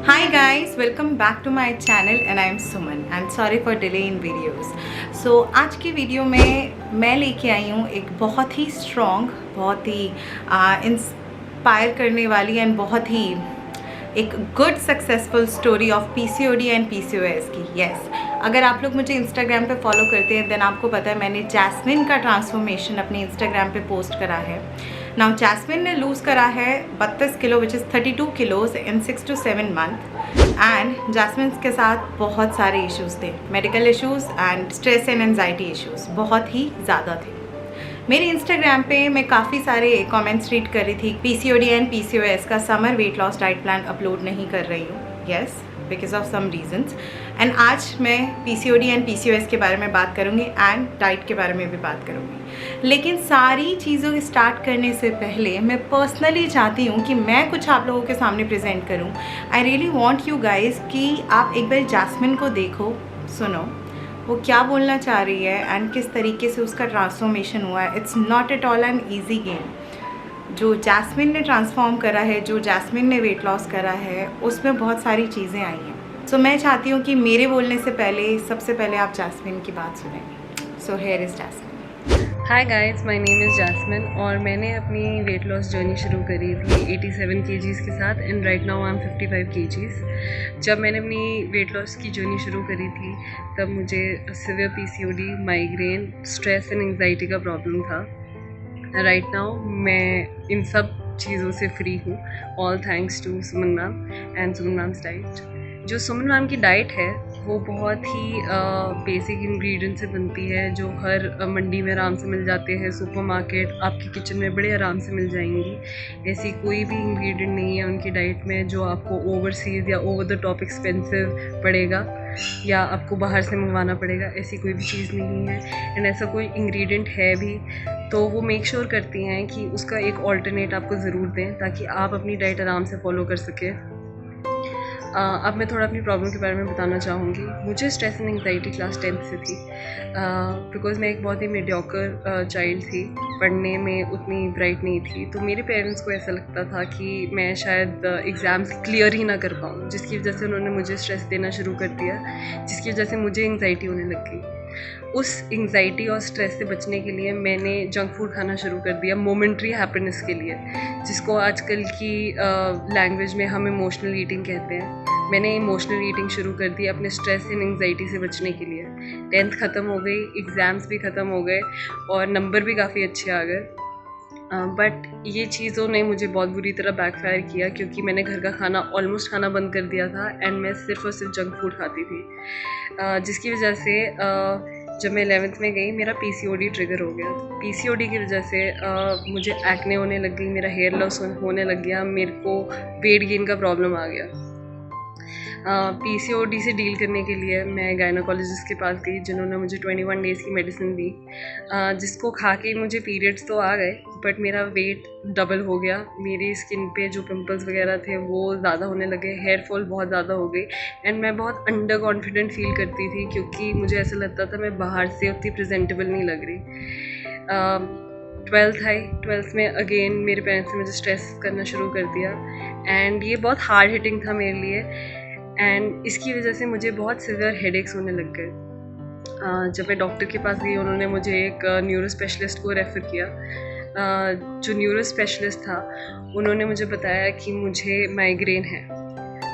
Hi guys, welcome back to my channel and I am Suman and sorry for delay in videos. So आज की video में मैं लेके आई हूँ एक बहुत ही स्ट्रॉन्ग, बहुत ही इंस्पायर करने वाली एंड बहुत ही एक good successful story of PCOD and PCOS की। यस, अगर आप लोग मुझे इंस्टाग्राम पे फॉलो करते हैं देन आपको पता है मैंने जैस्मिन का ट्रांसफॉर्मेशन अपने इंस्टाग्राम पे पोस्ट करा है। नाउ जैस्मिन ने लूज़ करा है 32 kilo which is 32 kilos in 6 to 7 month and Jasmine के साथ बहुत सारे इश्यूज़ थे, medical issues and stress and anxiety issues बहुत ही ज़्यादा थे। मेरे इंस्टाग्राम पे मैं काफ़ी सारे कमेंट्स रीड कर रही थी, पीसीओडी एंड पीसीओएस का summer weight loss diet plan upload नहीं कर रही हूँ। Yes, because of some reasons. And आज मैं पीसीओडी एंड पीसीओएस के बारे में बात करूँगी एंड डाइट के बारे में भी बात करूँगी। लेकिन सारी चीज़ों को स्टार्ट करने से पहले मैं पर्सनली चाहती हूँ कि मैं कुछ आप लोगों के सामने प्रेजेंट करूँ। I really want you guys कि आप एक बार जैस्मिन को देखो, सुनो वो क्या बोलना चाह रही है एंड किस तरीके से उसका ट्रांसफॉर्मेशन हुआ है। It's not at all an easy game. जो जैस्मिन ने ट्रांसफॉर्म करा है, जो जैस्मिन ने वेट लॉस करा है, उसमें बहुत सारी चीज़ें आई हैं। सो मैं चाहती हूँ कि मेरे बोलने से पहले सबसे पहले आप जैस्मिन की बात सुनेंगे। So here is Jasmine. Hi guys, my name is Jasmine और मैंने अपनी वेट लॉस जर्नी शुरू करी थी 87 केजीज़ के साथ and right now I am 55 kgs. जब मैंने अपनी वेट लॉस की जर्नी शुरू करी थी तब मुझे severe PCOD, migraine, stress and anxiety का प्रॉब्लम था। राइट नाउ मैं इन सब चीज़ों से फ्री हूँ, all thanks to Suman ma'am and Suman ma'am's diet. जो सुमन मैम की डाइट है वो बहुत ही बेसिक इंग्रेडिएंट से बनती है, जो हर मंडी में आराम से मिल जाते हैं, सुपरमार्केट आपकी किचन में बड़े आराम से मिल जाएंगी। ऐसी कोई भी इंग्रेडिएंट नहीं है उनकी डाइट में जो आपको ओवरसीज या ओवर द टॉप एक्सपेंसिव पड़ेगा या आपको बाहर से मंगवाना पड़ेगा। ऐसी कोई भी चीज़ नहीं है एंड ऐसा कोई इंग्रेडिएंट है भी तो वो मेक श्योर करती हैं कि उसका एक ऑल्टरनेट आपको ज़रूर दें ताकि आप अपनी डाइट आराम से फॉलो कर सकें। अब मैं थोड़ा अपनी प्रॉब्लम के बारे में बताना चाहूँगी। मुझे stress and anxiety class 10th से थी बिकॉज़ मैं एक बहुत ही मीडियोकर चाइल्ड थी, पढ़ने में उतनी ब्राइट नहीं थी। तो मेरे पेरेंट्स को ऐसा लगता था कि मैं शायद एग्ज़ाम्स क्लियर ही ना कर पाऊँ, जिसकी वजह से उन्होंने मुझे स्ट्रेस देना शुरू कर दिया, जिसकी वजह से मुझे एंग्जाइटी होने लग गई। उस एंग्जाइटी और स्ट्रेस से बचने के लिए मैंने जंक फूड खाना शुरू कर दिया मोमेंट्री हैप्पीनेस के लिए, जिसको आजकल की लैंग्वेज में हम इमोशनल ईटिंग कहते हैं। मैंने इमोशनल ईटिंग शुरू कर दी अपने स्ट्रेस एंड एंग्जाइटी से बचने के लिए। 10th ख़त्म हो गई, एग्ज़ाम्स भी ख़त्म हो गए और नंबर भी काफ़ी अच्छे आ गए। बट ये चीज़ों ने मुझे बहुत बुरी तरह बैकफायर किया क्योंकि मैंने घर का खाना ऑलमोस्ट खाना बंद कर दिया था एंड मैं सिर्फ़ और सिर्फ जंक फूड खाती थी, जिसकी वजह से जब मैं 11th में गई मेरा पीसीओडी ट्रिगर हो गया। पीसीओडी की वजह से मुझे एक्ने होने लग गई, मेरा हेयर लॉस होने लग गया, मेरे को वेट गेन का प्रॉब्लम आ गया। पीसीओडी से डील करने के लिए मैं गायनोकोलॉजिस्ट के पास गई जिन्होंने मुझे 21 डेज़ की मेडिसिन दी, जिसको खा के मुझे पीरियड्स तो आ गए बट मेरा वेट डबल हो गया। मेरी स्किन पे जो पिंपल्स वगैरह थे वो ज़्यादा होने लगे, हेयर फॉल बहुत ज़्यादा हो गई एंड मैं बहुत अंडर कॉन्फिडेंट फील करती थी क्योंकि मुझे ऐसा लगता था मैं बाहर से उतनी प्रेजेंटेबल नहीं लग रही। 12th आई, 12th में अगेन मेरे पेरेंट्स ने मुझे स्ट्रेस करना शुरू कर दिया एंड ये बहुत हार्ड हिटिंग था मेरे लिए एंड इसकी वजह से मुझे बहुत सिवियर हेडेक्स होने लग गए। जब मैं डॉक्टर के पास गई उन्होंने मुझे एक न्यूरो स्पेशलिस्ट को रेफ़र किया। जो न्यूरो स्पेशलिस्ट था उन्होंने मुझे बताया कि मुझे माइग्रेन है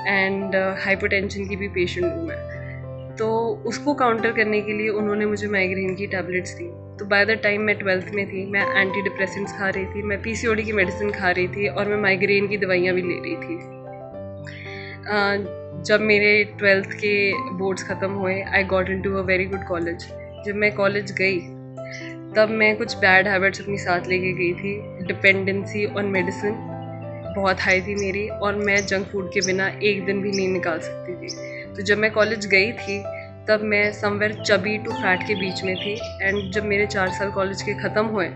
एंड हाइपरटेंशन की भी पेशेंट हूँ मैं। तो उसको काउंटर करने के लिए उन्होंने मुझे माइग्रेन की टैबलेट्स दी। तो बाय द टाइम मैं 12th में थी, मैं एंटी डिप्रेसेंट्स खा रही थी, मैं पीसीओडी की मेडिसिन खा रही थी और मैं माइग्रेन की दवाइयाँ भी ले रही थी। जब मेरे 12th के बोर्ड्स ख़त्म हुए I got into a very good college. जब मैं कॉलेज गई तब मैं कुछ बैड हैबिट्स अपनी साथ लेके गई थी। डिपेंडेंसी ऑन मेडिसिन बहुत हाई थी मेरी और मैं जंक फूड के बिना एक दिन भी नहीं निकाल सकती थी। तो जब मैं कॉलेज गई थी तब मैं समवेयर चबी टू फैट के बीच में थी एंड जब मेरे 4 साल कॉलेज के ख़त्म हुए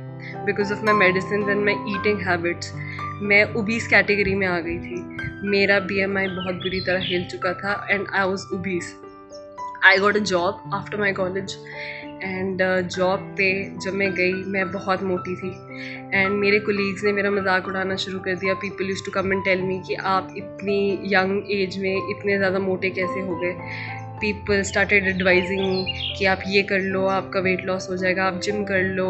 because of my medicine and my eating habits मैं ओबीस कैटेगरी में आ गई थी। मेरा BMI बहुत बुरी तरह हिल चुका था and I was obese. I got a job after my college and job पे जब मैं गई मैं बहुत मोटी थी एंड मेरे कोलीग्स ने मेरा मजाक उड़ाना शुरू कर दिया. People used to come and tell me कि आप इतनी यंग एज में इतने ज़्यादा मोटे कैसे हो गए. पीपल स्टार्टेड एडवाइजिंग कि आप ये कर लो, आपका वेट लॉस हो जाएगा, आप जिम कर लो,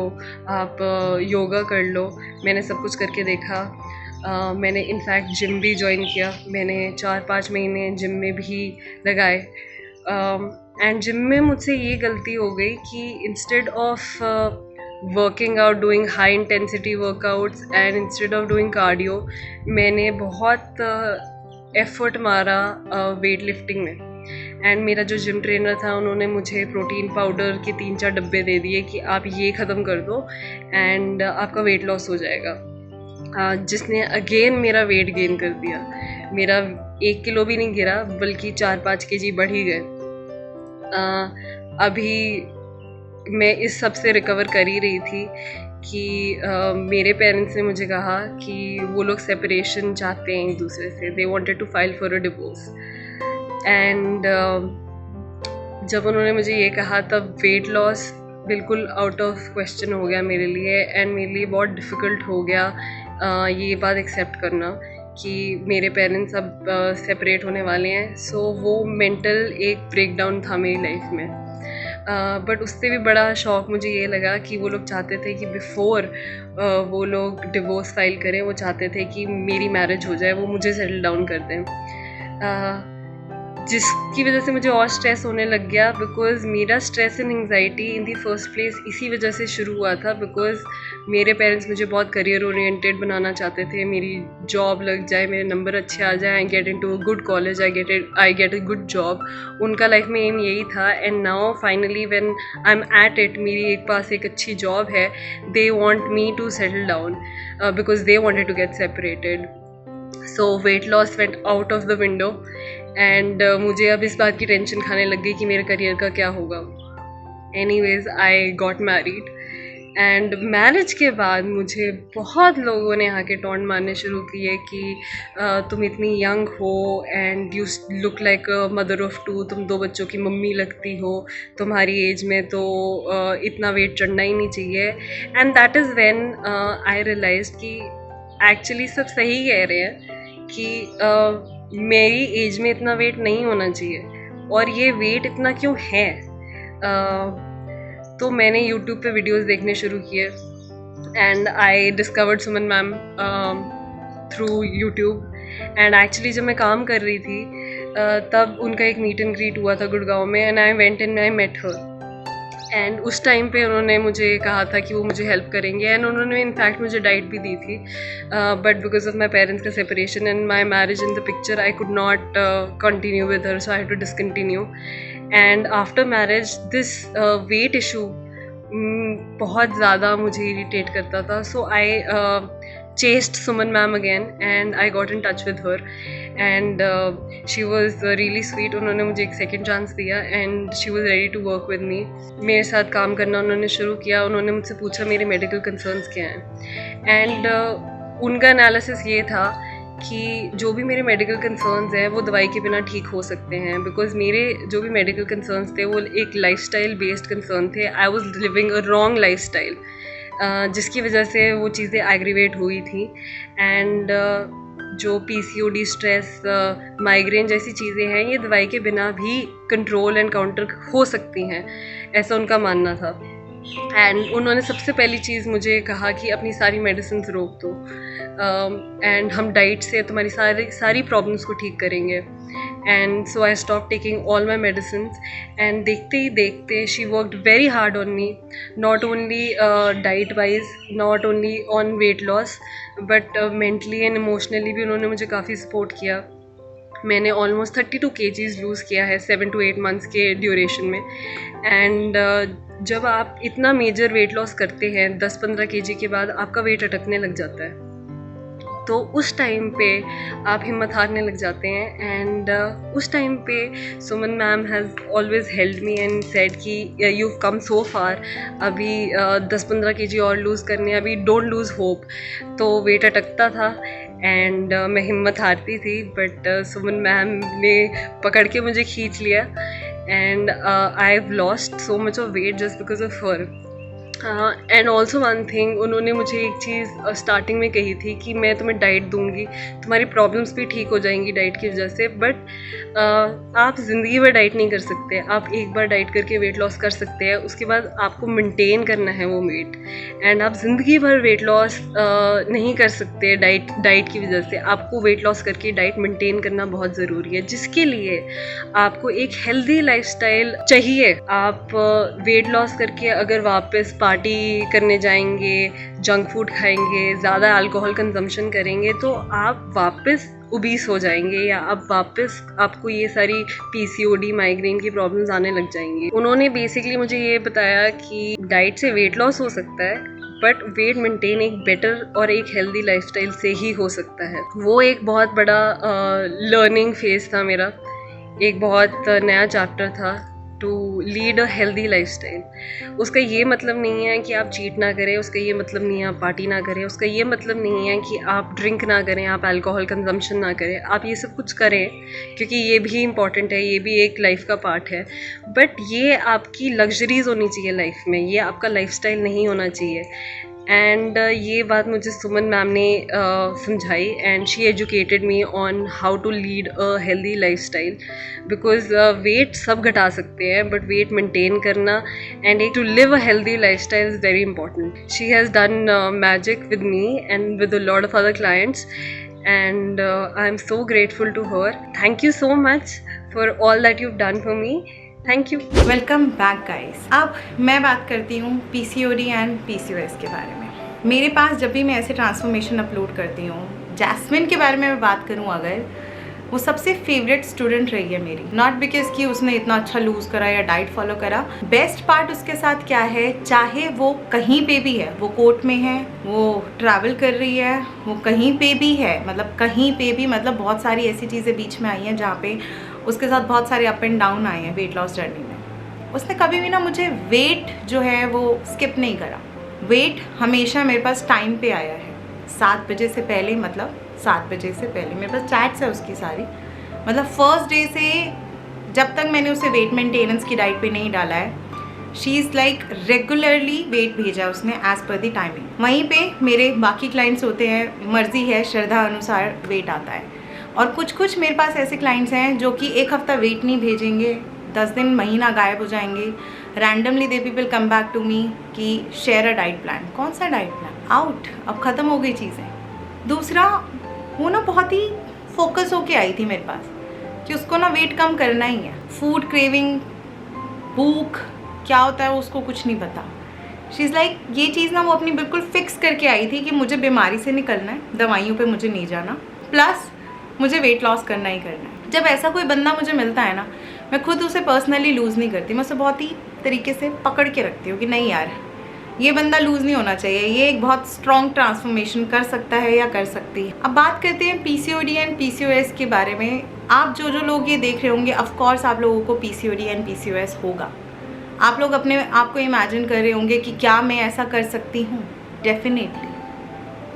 आप योगा कर लो. मैंने सब कुछ करके देखा. मैंने इनफैक्ट जिम भी ज्वाइन किया. मैंने 4-5 महीने जिम में भी लगाए. एंड जिम में मुझसे ये गलती हो गई कि instead of working out, doing high intensity workouts and instead of doing cardio, मैंने बहुत एफर्ट मारा वेट लिफ्टिंग में. एंड मेरा जो जिम ट्रेनर था उन्होंने मुझे प्रोटीन पाउडर के 3-4 डब्बे दे दिए कि आप ये ख़त्म कर दो एंड आपका वेट लॉस हो जाएगा. जिसने अगेन मेरा वेट गेन कर दिया. मेरा 1 किलो भी नहीं गिरा बल्कि 4-5 kg बढ़ ही गए. अभी मैं इस सब से रिकवर कर ही रही थी कि मेरे पेरेंट्स ने मुझे कहा कि वो लोग सेपरेशन चाहते हैं एक दूसरे से. They wanted to file for a divorce. And जब उन्होंने मुझे ये कहा तब वेट लॉस बिल्कुल आउट ऑफ क्वेश्चन हो गया मेरे लिए. एंड मेरे लिए बहुत डिफ़िकल्ट हो गया ये बात एक्सेप्ट करना कि मेरे पेरेंट्स अब सेपरेट होने वाले हैं. सो वो मेंटल एक ब्रेकडाउन था मेरी लाइफ में. बट उससे भी बड़ा शौक मुझे ये लगा कि वो लोग चाहते थे कि बिफ़ोर वो लोग डिवोर्स फाइल करें, वो चाहते थे कि मेरी मैरिज हो जाए, वो मुझे सेटल डाउन कर दें. जिसकी वजह से मुझे और स्ट्रेस होने लग गया. बिकॉज़ मेरा stress and anxiety in the first place इसी वजह से शुरू हुआ था. बिकॉज़ मेरे पेरेंट्स मुझे बहुत करियर ओरिएंटेड बनाना चाहते थे. मेरी जॉब लग जाए, मेरे नंबर अच्छे आ जाए, I get into a good college, I get a good job. उनका लाइफ में एम यही था. And now finally when I am at it, मेरी एक पास एक अच्छी जॉब है, they want me to settle down because they wanted to get separated. So weight loss went out of the window. And मुझे अब इस बात की टेंशन खाने लग गई कि मेरे करियर का क्या होगा. Anyways I got married. And marriage के बाद मुझे बहुत लोगों ने आके टॉन्ट मारने शुरू किए कि तुम इतनी यंग हो and you look like a mother of 2, तुम 2 बच्चों की मम्मी लगती हो, तुम्हारी एज में तो इतना वेट चढ़ना ही नहीं चाहिए. And that is when I realized कि एक्चुअली सब सही कह रहे हैं कि मेरी एज में इतना वेट नहीं होना चाहिए और ये वेट इतना क्यों है. तो मैंने YouTube पे वीडियोस देखने शुरू किए and I discovered Suman ma'am through YouTube. And actually जब मैं काम कर रही थी तब उनका एक मीट एंड ग्रीट हुआ था गुड़गांव में. And I went and I met her. And उस टाइम पे उन्होंने मुझे कहा था कि वो मुझे हेल्प करेंगे. एंड उन्होंने इनफैक्ट मुझे डाइट भी दी थी. But because of my parents का separation and my marriage in the picture, I could not continue with her, so I had to discontinue. And after marriage this weight issue बहुत ज़्यादा मुझे irritate करता था. सो आई chased Suman ma'am again and I got in touch with her and she was really sweet. उन्होंने मुझे एक second chance दिया and she was ready to work with me. मेरे साथ काम करना उन्होंने शुरू किया. उन्होंने मुझसे पूछा मेरे medical concerns क्या हैं and उनका analysis ये था कि जो भी मेरे मेडिकल कंसर्न्स हैं वो दवाई के बिना ठीक हो सकते हैं. बिकॉज मेरे जो भी मेडिकल कंसर्न्स थे वो एक लाइफस्टाइल बेस्ड कंसर्न थे. I was living a wrong lifestyle जिसकी वजह से वो चीज़ें एग्रीवेट हुई थी. एंड जो PCOD, स्ट्रेस, माइग्रेन जैसी चीज़ें हैं ये दवाई के बिना भी कंट्रोल एंड काउंटर हो सकती हैं, ऐसा उनका मानना था. एंड उन्होंने सबसे पहली चीज़ मुझे कहा कि अपनी सारी मेडिसिन रोक दो एंड हम डाइट से तुम्हारी सारी प्रॉब्लम्स को ठीक करेंगे. And so I stop taking all my medicine. And देखते ही देखते she worked very hard on me, not only diet wise, not only on weight loss, but mentally and emotionally भी उन्होंने मुझे काफ़ी सपोर्ट किया. मैंने ऑलमोस्ट 32 kgs लूज़ किया है 7 to 8 months के ड्यूरेशन में. एंड जब आप इतना मेजर वेट लॉस करते हैं 10-15 kg के बाद आपका वेट अटकने लग जाता है, तो उस टाइम पे आप हिम्मत हारने लग जाते हैं. एंड उस टाइम पे Suman ma'am has always helped me and said कि यू कम सो फार, अभी 10-15 kg और लूज़ करने, अभी डोंट लूज़ होप. तो वेट अटकता था एंड मैं हिम्मत हारती थी, बट सुमन मैम ने पकड़ के मुझे खींच लिया and I've lost so much of weight just because of her. And also one thing, उन्होंने मुझे एक चीज़ स्टार्टिंग में कही थी कि मैं तुम्हें डाइट दूंगी, तुम्हारी प्रॉब्लम्स भी ठीक हो जाएंगी डाइट की वजह से। बट आप ज़िंदगी भर डाइट नहीं कर सकते। आप एक बार डाइट करके वेट लॉस कर सकते हैं, उसके बाद आपको मेंटेन करना है वो वेट, एंड आप ज़िंदगी भर वेट लॉस नहीं कर सकते डाइट की वजह से। आपको वेट लॉस करके डाइट मेंटेन करना बहुत ज़रूरी है, जिसके लिए आपको एक हेल्दी लाइफस्टाइल चाहिए। आप वेट लॉस करके अगर वापस पार्टी करने जाएंगे, जंक फूड खाएंगे, ज़्यादा अल्कोहल कंजम्पशन करेंगे, तो आप वापस ओबीस हो जाएंगे, या आप वापस आपको ये सारी पीसीओडी, माइग्रेन की प्रॉब्लम्स आने लग जाएंगी। उन्होंने बेसिकली मुझे ये बताया कि डाइट से वेट लॉस हो सकता है, बट वेट मेंटेन एक बेटर और एक हेल्दी लाइफस्टाइल से ही हो सकता है। वो एक बहुत बड़ा लर्निंग फेज था मेरा, एक बहुत नया चैप्टर था to lead a healthy lifestyle. उसका ये मतलब नहीं है कि आप चीट ना करें, उसका ये मतलब नहीं है आप पार्टी ना करें, उसका ये मतलब नहीं है कि आप ड्रिंक ना करें, आप अल्कोहल कंजम्पशन ना करें। आप ये सब कुछ करें क्योंकि ये भी इम्पॉर्टेंट है, ये भी एक लाइफ का पार्ट है, बट ये आपकी लग्जरीज होनी चाहिए लाइफ में, ये आपका लाइफस्टाइल नहीं होना चाहिए। एंड ये बात मुझे सुमन मैम ने समझाई, and she educated me on how to lead a healthy lifestyle, because weight सब घटा सकते हैं, बट वेट मेंटेन करना and to live a healthy lifestyle is very important. She has done magic with me and with a lot of other clients, and I am so grateful to her. Thank you so much for all that you've done for me. Thank you. Welcome back guys. अब मैं बात करती हूँ PCOD and PCOS के बारे में। मेरे पास जब भी मैं ऐसे ट्रांसफॉर्मेशन अपलोड करती हूँ, जैस्मिन के बारे में मैं बात करूँ अगर, वो सबसे फेवरेट स्टूडेंट रही है मेरी। नॉट बिकॉज कि उसने इतना अच्छा लूज़ करा या डाइट फॉलो करा, बेस्ट पार्ट उसके साथ क्या है, चाहे वो कहीं पे भी है, वो कोर्ट में है, वो ट्रैवल कर रही है, वो कहीं पे भी है, मतलब कहीं पे भी, मतलब बहुत सारी ऐसी चीज़ें बीच में आई हैं जहाँ पे उसके साथ बहुत सारे अप एंड डाउन आए हैं वेट लॉस जर्नी में। उसने कभी भी ना मुझे वेट जो है वो स्किप नहीं करा। वेट हमेशा मेरे पास टाइम पे आया है, 7 बजे से पहले, मतलब 7 बजे से पहले मेरे पास चैट्स है उसकी सारी। मतलब फर्स्ट डे से जब तक मैंने उसे वेट मेंटेनेंस की डाइट पे नहीं डाला है, she is like regularly weight भेजा उसने एज़ पर द टाइमिंग। वहीं पे मेरे बाकी क्लाइंट्स होते हैं, मर्जी है, श्रद्धा अनुसार वेट आता है। और कुछ मेरे पास ऐसे क्लाइंट्स हैं जो कि 1 हफ्ता वेट नहीं भेजेंगे, 10 दिन, महीना गायब हो जाएंगे। Randomly they people come back to me कि शेयर अ डाइट प्लान। कौन सा डाइट प्लान? आउट, अब ख़त्म हो गई चीज़ें। दूसरा, वो ना बहुत ही फोकस होके आई थी मेरे पास कि उसको ना वेट कम करना ही है। फूड क्रेविंग, भूख क्या होता है उसको कुछ नहीं पता। शी इज़ लाइक, ये चीज़ ना वो अपनी बिल्कुल फिक्स करके आई थी कि मुझे बीमारी से निकलना है, दवाइयों पे मुझे नहीं जाना, प्लस मुझे वेट लॉस करना ही करना है। जब ऐसा कोई बंदा मुझे मिलता है ना, मैं खुद उसे पर्सनली लूज़ नहीं करती, मैं उसे बहुत ही तरीके से पकड़ के रखती हूँ कि नहीं यार, ये बंदा लूज़ नहीं होना चाहिए, ये एक बहुत स्ट्रॉन्ग ट्रांसफॉर्मेशन कर सकता है या कर सकती है। अब बात करते हैं पीसीओडी एंड पीसीओएस के बारे में। आप जो लोग ये देख रहे होंगे, ऑफकोर्स आप लोगों को पीसीओडी एंड पीसीओएस होगा। आप लोग अपने आप को इमेजिन कर रहे होंगे कि क्या मैं ऐसा कर सकती हूँ। डेफिनेटली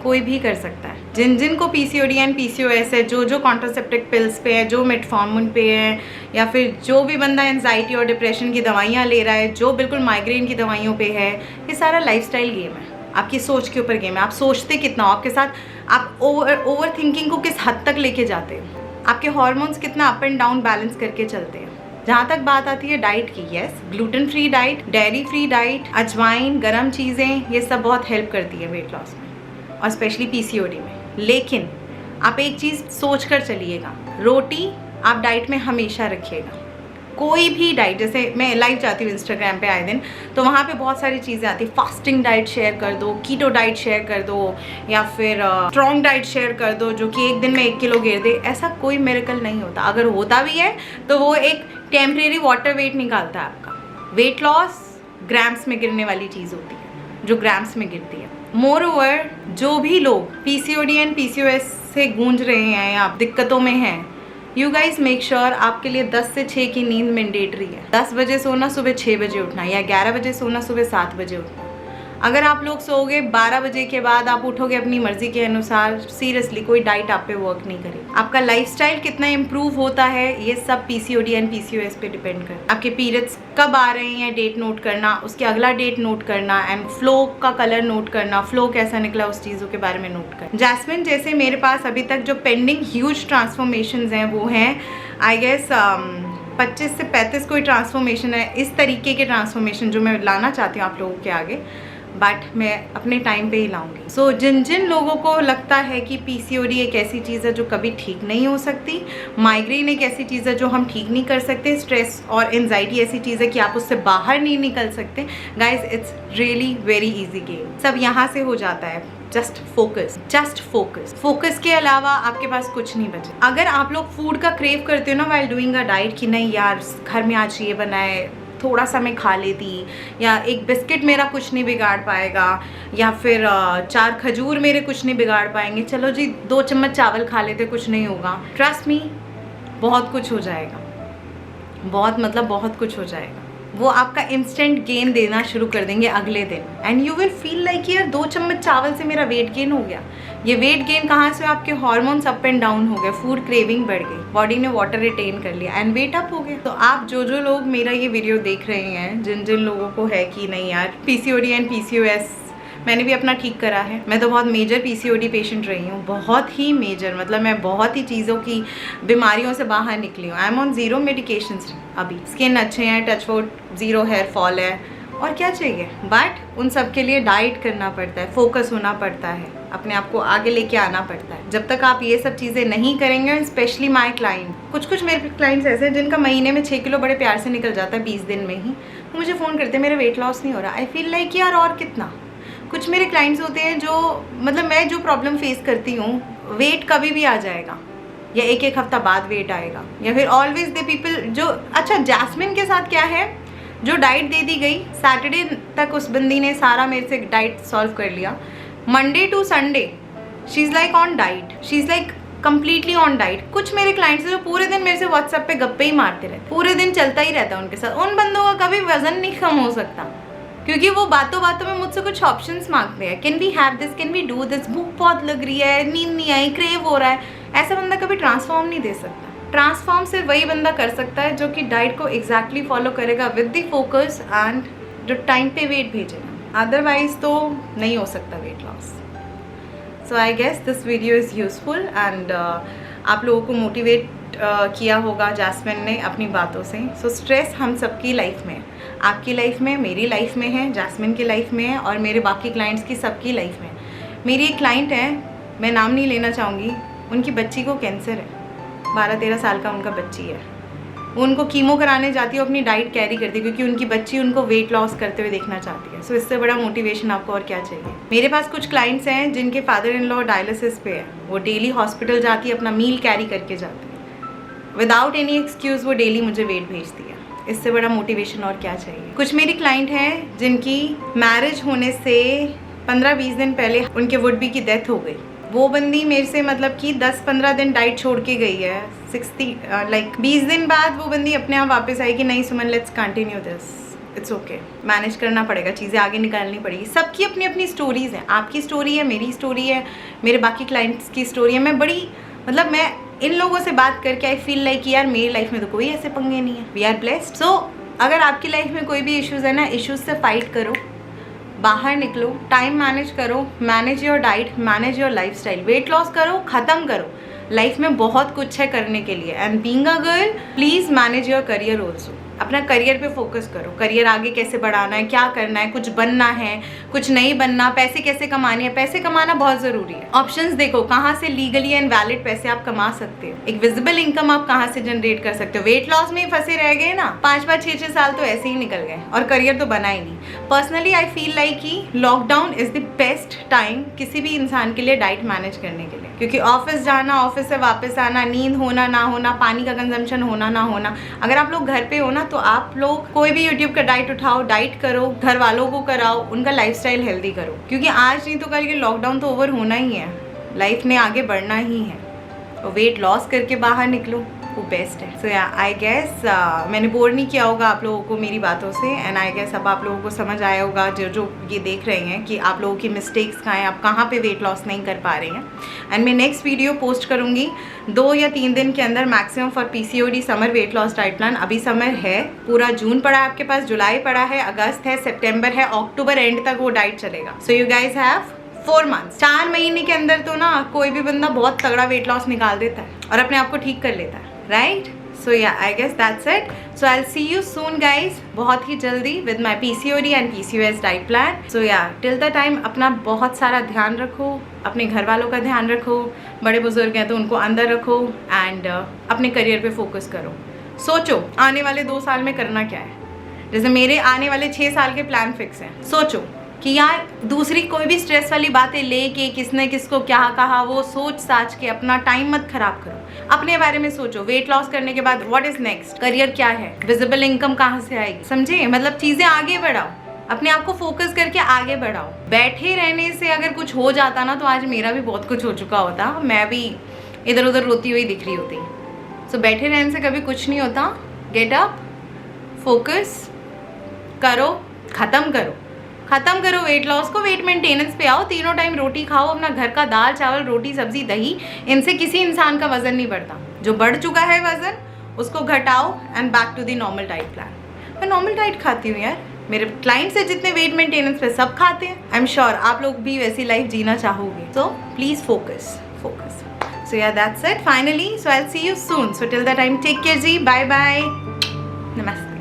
कोई भी कर सकता है। जिन को पीसीओडी एंड पीसीओएस है, जो कॉन्ट्रासेप्टिव पिल्स पे है, जो मेटफॉर्मिन पे है, या फिर जो भी बंदा एंजाइटी और डिप्रेशन की दवाइयाँ ले रहा है, जो बिल्कुल माइग्रेन की दवाइयों पे है, ये सारा लाइफस्टाइल गेम है। आपकी सोच के ऊपर गेम है। आप सोचते कितना हो, आपके साथ आप ओवर थिंकिंग को किस हद तक लेके जाते हो, आपके हॉर्मोन्स कितना अप एंड डाउन बैलेंस करके चलते हैं। जहाँ तक बात आती है डाइट की, yes, gluten free diet, dairy free diet, अजवाइन, गर्म चीज़ें, ये सब बहुत हेल्प करती है वेट लॉस में और स्पेशली पीसीओडी में। लेकिन आप एक चीज़ सोच कर चलिएगा, रोटी आप डाइट में हमेशा रखिएगा। कोई भी डाइट, जैसे मैं लाइव जाती हूँ इंस्टाग्राम पे आए दिन, तो वहाँ पे बहुत सारी चीज़ें आती, फास्टिंग डाइट शेयर कर दो, कीटो डाइट शेयर कर दो, या फिर स्ट्रॉन्ग डाइट शेयर कर दो जो कि 1 दिन में 1 किलो गिर दे। ऐसा कोई मिरेकल नहीं होता। अगर होता भी है तो वो एक टेम्परेरी वाटर वेट निकालता है आपका। वेट लॉस ग्राम्स में गिरने वाली चीज़ होती है, जो ग्राम्स में गिरती है। मोर ओवर, जो भी लोग पीसीओडी एंड पीसीओएस से गूंज रहे हैं या दिक्कतों में हैं, यू गाइज मेक श्योर आपके लिए 10 से 6 की नींद मैंडेटरी है। 10 बजे सोना, सुबह 6 बजे उठना, या 11 बजे सोना, सुबह 7 बजे उठना। अगर आप लोग सोओगे 12 बजे के बाद, आप उठोगे अपनी मर्जी के अनुसार, सीरियसली कोई डाइट आप पे वर्क नहीं करेगी। आपका लाइफस्टाइल कितना इंप्रूव होता है ये सब पीसीओडी एंड पीसीओएस पे डिपेंड करता है। आपके पीरियड्स कब आ रहे हैं डेट नोट करना, उसके अगला डेट नोट करना, एंड फ्लो का कलर नोट करना, फ्लो कैसा निकला उस चीज़ों के बारे में नोट करना। जैस्मिन जैसे मेरे पास अभी तक जो पेंडिंग ह्यूज ट्रांसफॉर्मेशंस हैं वो हैं आई गेस 25 से 35 कोई ट्रांसफॉर्मेशन है, इस तरीके के ट्रांसफॉर्मेशन जो मैं लाना चाहती हूँ आप लोगों के आगे, बट मैं अपने टाइम पे ही लाऊंगी। सो जिन लोगों को लगता है कि पीसीओडी एक ऐसी चीज़ है जो कभी ठीक नहीं हो सकती, माइग्रेन एक ऐसी चीज़ है जो हम ठीक नहीं कर सकते, स्ट्रेस और एंजाइटी ऐसी चीज़ है कि आप उससे बाहर नहीं निकल सकते, guys it's really very easy game. सब यहाँ से हो जाता है, जस्ट फोकस। फोकस के अलावा आपके पास कुछ नहीं बचा। अगर आप लोग फूड का क्रेव करते हो ना वाइल डूइंग अ डाइट, कि नहीं यार घर में आज ये बना है, थोड़ा सा मैं खा लेती, या एक बिस्किट मेरा कुछ नहीं बिगाड़ पाएगा, या फिर 4 खजूर मेरे कुछ नहीं बिगाड़ पाएंगे, चलो जी 2 चम्मच चावल खा लेते, कुछ नहीं होगा। ट्रस्ट मी, बहुत कुछ हो जाएगा, बहुत कुछ हो जाएगा। वो आपका इंस्टेंट गेन देना शुरू कर देंगे अगले दिन, and you will feel like यार 2 चम्मच चावल से मेरा वेट गेन हो गया। ये वेट गेन कहाँ से? आपके हार्मोन्स अप एंड डाउन हो गए, फूड क्रेविंग बढ़ गई, बॉडी ने वाटर रिटेन कर लिया एंड वेट अप हो गया। तो आप जो लोग मेरा ये वीडियो देख रहे हैं, जिन लोगों को है कि नहीं यार पीसीओडी एंड पीसीओएस, मैंने भी अपना ठीक करा है। मैं तो बहुत मेजर पीसीओडी पेशेंट रही हूँ, बहुत ही मेजर, मतलब मैं बहुत ही चीज़ों की बीमारियों से बाहर निकली हूँ। आई एम ऑन 0 मेडिकेशंस अभी, स्किन अच्छे हैं, टचवुड, 0 हेयर फॉल है, और क्या चाहिए। बट उन सब के लिए डाइट करना पड़ता है, फोकस होना पड़ता है, अपने आप को आगे लेके आना पड़ता है। जब तक आप ये सब चीज़ें नहीं करेंगे, स्पेशली माई क्लाइंट, कुछ मेरे क्लाइंट्स ऐसे हैं जिनका महीने में 6 किलो बड़े प्यार से निकल जाता है 20 दिन में ही, तो मुझे फ़ोन करते हैं मेरा वेट लॉस नहीं हो रहा। आई फील लाइक यार और कितना। कुछ मेरे क्लाइंट्स होते हैं जो, मतलब मैं जो प्रॉब्लम फेस करती हूँ, वेट कभी भी आ जाएगा, या एक हफ्ता बाद वेट आएगा, या फिर ऑलवेज दे पीपल जो, अच्छा जैस्मिन के साथ क्या है, जो डाइट दे दी गई, सैटरडे तक उस बंदी ने सारा मेरे से डाइट सॉल्व कर लिया, Monday to Sunday she is like on diet, she is like completely on diet. कुछ मेरे क्लाइंट्स जो पूरे दिन मेरे से व्हाट्सएप पे गप्पे ही मारते रहे, पूरे दिन चलता ही रहता है उनके साथ, उन बंदों का कभी वजन नहीं कम हो सकता, क्योंकि वो बातों बातों में मुझसे कुछ ऑप्शंस मांगते हैं, can we have this, can we do this, भूख बहुत लग रही है, नींद नहीं आई, क्रेव हो रहा है। ऐसा बंदा कभी ट्रांसफॉर्म नहीं दे सकता। ट्रांसफॉर्म सिर्फ वही बंदा कर सकता है जो कि डाइट को एग्जैक्टली फॉलो करेगा विद द फोकस एंड जो टाइम पे वेट भेजेगा, अदरवाइज तो नहीं हो सकता weight loss. So I guess this video is useful and आप लोगों को मोटिवेट किया होगा जैस्मिन ने अपनी बातों से। सो स्ट्रेस हम सबकी लाइफ में, आपकी लाइफ में, मेरी लाइफ में है, जैस्मिन की लाइफ में है, और मेरे बाकी क्लाइंट्स की सबकी लाइफ में। मेरी एक क्लाइंट है, मैं नाम नहीं लेना चाहूँगी, उनकी बच्ची को कैंसर है, 12-13 साल का उनका बच्ची है। उनको कीमो कराने जाती है, अपनी डाइट कैरी करती है, क्योंकि उनकी बच्ची उनको वेट लॉस करते हुए देखना चाहती है। सो इससे बड़ा मोटिवेशन आपको और क्या चाहिए। मेरे पास कुछ क्लाइंट्स हैं जिनके फादर इन लॉ डायलिसिस पे है, वो डेली हॉस्पिटल जाती है, अपना मील कैरी करके जाती है, विदाउट एनी एक्सक्यूज़ वो डेली मुझे वेट भेजती है। इससे बड़ा मोटिवेशन और क्या चाहिए। कुछ मेरी क्लाइंट हैं जिनकी मैरिज होने से 15-20 दिन पहले उनके वुड बी की डेथ हो गई। वो बंदी मेरे से मतलब कि 10-15 दिन डाइट छोड़ के गई है, 20 दिन बाद वो बंदी अपने आप वापस आई कि नहीं Suman, let's continue this, it's okay, manage करना पड़ेगा, चीज़ें आगे निकालनी पड़ेगी। सबकी अपनी अपनी स्टोरीज़ हैं, आपकी स्टोरी है, मेरी स्टोरी है, मेरे बाकी क्लाइंट्स की स्टोरी है। मैं इन लोगों से बात करके आई फील लाइक यार मेरी लाइफ में तो कोई ऐसे पंगे नहीं है, वी आर ब्लेस्ड। सो अगर आपकी लाइफ में कोई भी इश्यूज़ है ना, इश्यूज़ से फाइट करो, बाहर निकलो, टाइम मैनेज करो, manage your diet, manage your lifestyle, weight loss करो, ख़त्म करो। लाइफ में बहुत कुछ है करने के लिए, and being a girl please manage your career also. अपना करियर पे फोकस करो, करियर आगे कैसे बढ़ाना है, क्या करना है, कुछ बनना है, कुछ नहीं बनना, पैसे कैसे कमाने हैं। पैसे कमाना बहुत ज़रूरी है। ऑप्शंस देखो कहाँ से लीगली एंड वैलिड पैसे आप कमा सकते हो, एक विजिबल इनकम आप कहाँ से जनरेट कर सकते हो। वेट लॉस में फंसे रह गए ना, 5-5, 6-6 साल तो ऐसे ही निकल गए और करियर तो बना ही नहीं। पर्सनली आई फील लाइक कि lockdown is the best time किसी भी इंसान के लिए डाइट मैनेज करने के लिए, क्योंकि ऑफिस जाना, ऑफिस से वापस आना, नींद होना ना होना, पानी का कंजम्पशन होना ना होना। अगर आप लोग घर पे हो ना, तो आप लोग कोई भी यूट्यूब का डाइट उठाओ, डाइट करो, घर वालों को कराओ, उनका लाइफस्टाइल हेल्दी करो, क्योंकि आज नहीं तो कल ये लॉकडाउन तो ओवर होना ही है, लाइफ ने आगे बढ़ना ही है। तो वेट लॉस करके बाहर निकलो, वो बेस्ट है। सो या आई गेस मैंने बोर नहीं किया होगा आप लोगों को मेरी बातों से, एंड आई गेस अब आप लोगों को समझ आया होगा जो ये देख रहे हैं कि आप लोगों की मिस्टेक्स कहाँ हैं, आप कहाँ पे वेट लॉस नहीं कर पा रहे हैं। एंड मैं नेक्स्ट वीडियो पोस्ट करूँगी 2 या 3 दिन के अंदर maximum for PCOD summer weight loss diet plan. अभी समर है, पूरा जून पड़ा है आपके पास, जुलाई पड़ा है, अगस्त है, सितंबर है, अक्टूबर एंड तक वो डाइट चलेगा। So you guys have 4 months. 4 महीने के अंदर तो ना कोई भी बंदा बहुत तगड़ा वेट लॉस निकाल देता है और अपने आप को ठीक कर लेता है, right? So yeah I guess that's it. So I will see you soon guys, बहुत ही जल्दी with my PCOD and PCOS diet plan. So yeah till the time अपना बहुत सारा ध्यान रखो, अपने घर वालों का ध्यान रखो, बड़े बुजुर्ग हैं तो उनको अंदर रखो, एंड अपने करियर पे फोकस करो। सोचो आने वाले 2 साल में करना क्या है। जैसे मेरे आने वाले 6 साल के प्लान फिक्स हैं। सोचो कि यार दूसरी कोई भी स्ट्रेस वाली बातें लेके किसने किसको क्या कहा वो सोच साच के अपना टाइम मत खराब करो, अपने बारे में सोचो। वेट लॉस करने के बाद व्हाट इज नेक्स्ट, करियर क्या है, विजिबल इनकम कहाँ से आएगी, समझे? मतलब चीजें आगे बढ़ाओ, अपने आप को फोकस करके आगे बढ़ाओ। बैठे रहने से अगर कुछ हो जाता ना तो आज मेरा भी बहुत कुछ हो चुका होता, मैं भी इधर उधर रोती हुई दिख रही होती। सो बैठे रहने से कभी कुछ नहीं होता। गेट अप, फोकस करो, खत्म करो वेट लॉस को, वेट मेंटेनेंस पे आओ। 3 टाइम रोटी खाओ, अपना घर का दाल चावल रोटी सब्जी दही, इनसे किसी इंसान का वजन नहीं बढ़ता। जो बढ़ चुका है वजन उसको घटाओ and back to the normal diet plan. मैं नॉर्मल डाइट खाती हूँ यार, मेरे क्लाइंट्स है जितने वेट मेंटेनेंस पे सब खाते हैं। आई एम श्योर आप लोग भी वैसी लाइफ जीना चाहोगे, so please focus. So yeah that's it finally. So I will see you soon. So till the time take care ji, bye bye, नमस्ते।